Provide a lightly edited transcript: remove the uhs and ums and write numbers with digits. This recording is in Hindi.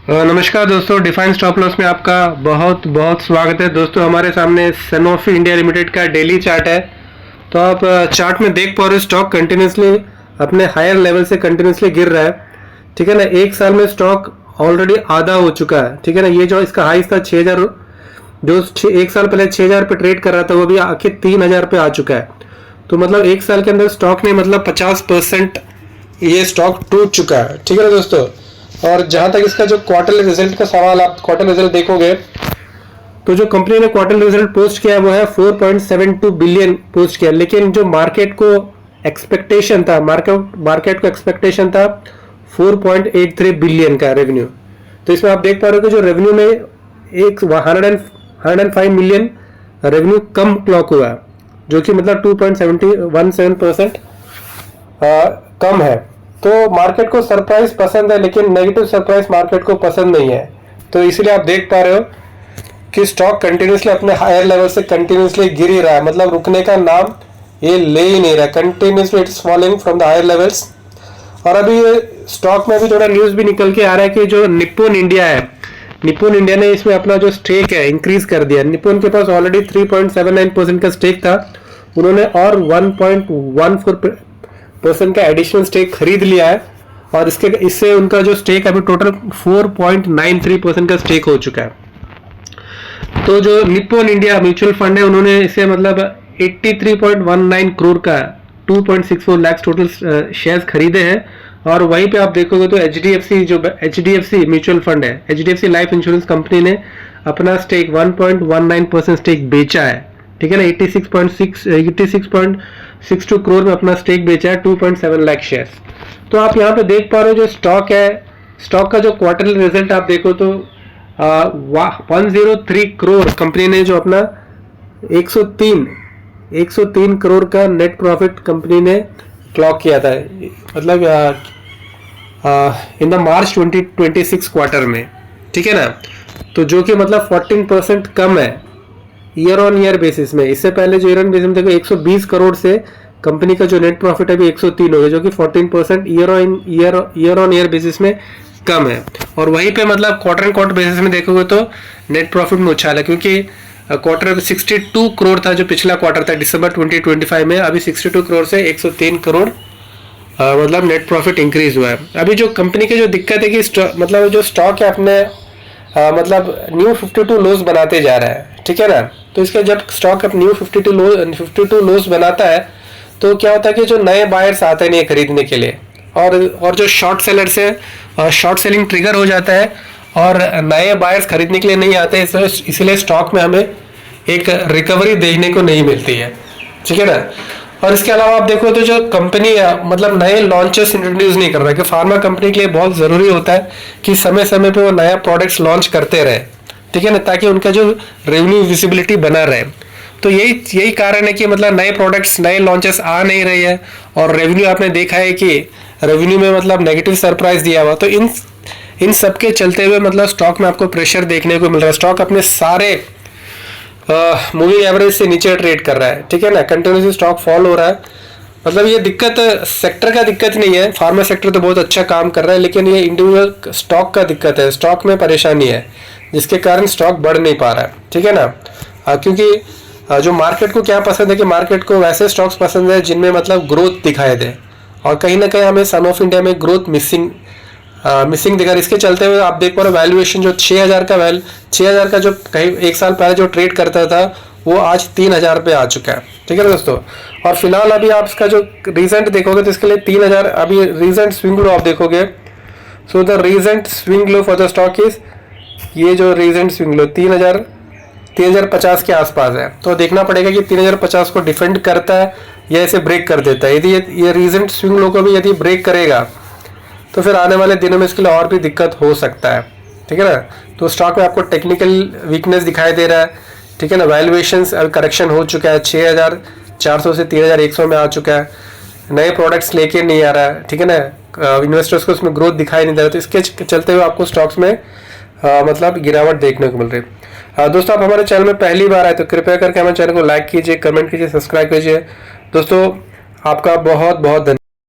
नमस्कार दोस्तों, डिफाइन स्टॉप लॉस में आपका बहुत बहुत स्वागत है। दोस्तों हमारे सामने सनोफी इंडिया लिमिटेड का डेली चार्ट है। तो आप चार्ट में देख पा रहे हो स्टॉक कंटिन्यूसली अपने हायर लेवल से कंटिन्यूसली गिर रहा है। ठीक है ना, एक साल में स्टॉक ऑलरेडी आधा हो चुका है। ठीक है ना, ये जो इसका हाई था 6000, जो एक साल पहले 6000 पे ट्रेड कर रहा था वो भी आखिर 3000 पे आ चुका है। तो मतलब एक साल के अंदर स्टॉक ने मतलब 50% ये स्टॉक टूट चुका है। ठीक है ना दोस्तों, और जहां तक इसका जो क्वार्टरली रिजल्ट का सवाल, आप क्वार्टर रिजल्ट देखोगे तो जो कंपनी ने क्वार्टर रिजल्ट पोस्ट किया है वो है 4.72 बिलियन पोस्ट किया, लेकिन जो मार्केट को एक्सपेक्टेशन था, मार्केट को एक्सपेक्टेशन था 4.83 बिलियन का रेवेन्यू। तो इसमें आप देख पा रहे हो कि जो रेवेन्यू में 105 मिलियन रेवेन्यू कम क्लॉक हुआ, जो कि मतलब 2.17% कम है। तो मार्केट को सरप्राइज पसंद है, लेकिन नेगेटिव सरप्राइज मार्केट को पसंद नहीं है। तो इसलिए आप देख पा रहे हो कि स्टॉक कंटिन्यूसली अपने हायर लेवल से कंटिन्यूसली गिर ही रहा है, मतलब रुकने का नाम ये ले ही नहीं रहा। Continuously it's falling from the higher levels. और अभी ये स्टॉक में अभी थोड़ा न्यूज भी निकल के आ रहा है कि जो निप्पॉन इंडिया है, निप्पॉन इंडिया ने इसमें अपना जो स्टेक है इंक्रीज कर दिया। निप्पॉन के पास ऑलरेडी 3.79% का स्टेक था, उन्होंने और 1.14% का एडिशनल स्टेक खरीद लिया है, और इससे उनका जो स्टेक अभी टोटल 4.93% का स्टेक हो चुका है। तो जो निप्पॉन इंडिया म्यूचुअल फंड है, उन्होंने इसे मतलब 83.19 करोड़ का 2.64 लाख टोटल शेयर्स खरीदे हैं। और वहीं पे आप देखोगे तो एचडीएफसी म्यूचुअल फंड है, एचडीएफसी लाइफ इंश्योरेंस कंपनी ने अपना स्टेक 1.19% स्टेक बेचा है। ठीक है ना, 86.62 करोड़ में अपना स्टेक बेचा है 2.7 लाख शेयर्स। तो आप यहाँ पे देख पा रहे हो जो स्टॉक है, स्टॉक का जो क्वार्टरली रिजल्ट आप देखो तो 103 करोड़ कंपनी ने जो अपना 103 करोड़ का नेट प्रॉफिट कंपनी ने क्लॉक किया था, मतलब इन द मार्च 2026 क्वार्टर में। ठीक है ना, तो जो कि मतलब 14% कम है ईयर ऑन ईयर बेसिस में। इससे पहले जो ईयर ऑन बेसिस में देखो 120 करोड़ से कंपनी का जो नेट प्रॉफिट है अभी 103 हो गया, जो कि 14% ईयर ऑन ईयर बेसिस में कम है। और वहीं पे मतलब क्वार्टर एंड क्वार्टर बेसिस में देखोगे तो नेट प्रॉफिट में उछाल है, क्योंकि क्वार्टर 62 करोड़ था जो पिछला क्वार्टर था दिसंबर 2025 में, अभी 62 करोड़ से 103 करोड़ मतलब नेट प्रॉफिट इंक्रीज हुआ है। अभी जो कंपनी की जो दिक्कत है कि मतलब जो स्टॉक है अपने मतलब न्यू 52 लोज बनाते जा रहा है। ठीक है ना, तो इसके जब स्टॉक न्यू 52 लोज बनाता है तो क्या होता है कि जो नए बायर्स आते नहीं खरीदने के लिए, और जो शॉर्ट सेलर से शॉर्ट सेलिंग ट्रिगर हो जाता है और नए बायर्स खरीदने के लिए नहीं आते, इसलिए स्टॉक में हमें एक रिकवरी देखने को नहीं मिलती है। ठीक है ना, और इसके अलावा आप देखो तो जो कंपनी मतलब नए लॉन्चेस इंट्रोड्यूस नहीं कर रहा है, कि फार्मा कंपनी के लिए बहुत ज़रूरी होता है कि समय समय पे वो नया प्रोडक्ट्स लॉन्च करते रहे। ठीक है ना, ताकि उनका जो रेवेन्यू विजिबिलिटी बना रहे। तो यही कारण है कि मतलब नए प्रोडक्ट्स, नए लॉन्चेस आ नहीं रही है, और रेवेन्यू आपने देखा है कि रेवेन्यू में मतलब नेगेटिव सरप्राइज दिया हुआ। तो इन सब के चलते हुए मतलब स्टॉक में आपको प्रेशर देखने को मिल रहा है। स्टॉक अपने सारे मूविंग एवरेज से नीचे ट्रेड कर रहा है। ठीक है ना, कंटिन्यूसली स्टॉक फॉल हो रहा है। मतलब ये दिक्कत सेक्टर का दिक्कत नहीं है, फार्मा सेक्टर तो बहुत अच्छा काम कर रहा है, लेकिन ये इंडिविजुअल स्टॉक का दिक्कत है, स्टॉक में परेशानी है, जिसके कारण स्टॉक बढ़ नहीं पा रहा है। ठीक है ना, क्योंकि जो मार्केट को क्या पसंद है कि मार्केट को वैसे स्टॉक्स पसंद है जिनमें मतलब ग्रोथ दिखाई दे, और कहीं ना कहीं हमें सन ऑफ इंडिया में ग्रोथ मिसिंग दिखा। इसके चलते हुए आप देख पा रहे वैल्यूएशन जो 6000 का जो कहीं एक साल पहले जो ट्रेड करता था वो आज 3000 पे आ चुका है। ठीक है ना दोस्तों, और फिलहाल अभी आप इसका जो रीसेंट देखोगे तो इसके लिए 3000 अभी रीसेंट स्विंग लो आप देखोगे। So the recent swing low for the stock is, ये जो रीसेंट स्विंग लो 3050 के आसपास है। तो देखना पड़ेगा कि 3050 को डिफेंड करता है या इसे ब्रेक कर देता है। यदि ये रीसेंट स्विंग लो को भी यदि ब्रेक करेगा तो फिर आने वाले दिनों में इसके लिए और भी दिक्कत हो सकता है। ठीक है ना, तो स्टॉक में आपको टेक्निकल वीकनेस दिखाई दे रहा है। ठीक है ना, वैल्यूएशंस अब करेक्शन हो चुका है, 6400 से 3100 में आ चुका है, नए प्रोडक्ट्स लेके नहीं आ रहा है। ठीक है ना, इन्वेस्टर्स को उसमें ग्रोथ दिखाई नहीं दे रहा, तो इसके चलते हुए आपको स्टॉक्स में मतलब गिरावट देखने को मिल रही है। दोस्तों आप हमारे चैनल में पहली बार आए तो कृपया करके हमारे चैनल को लाइक कीजिए, कमेंट कीजिए, सब्सक्राइब कीजिए। दोस्तों आपका बहुत बहुत धन्यवाद।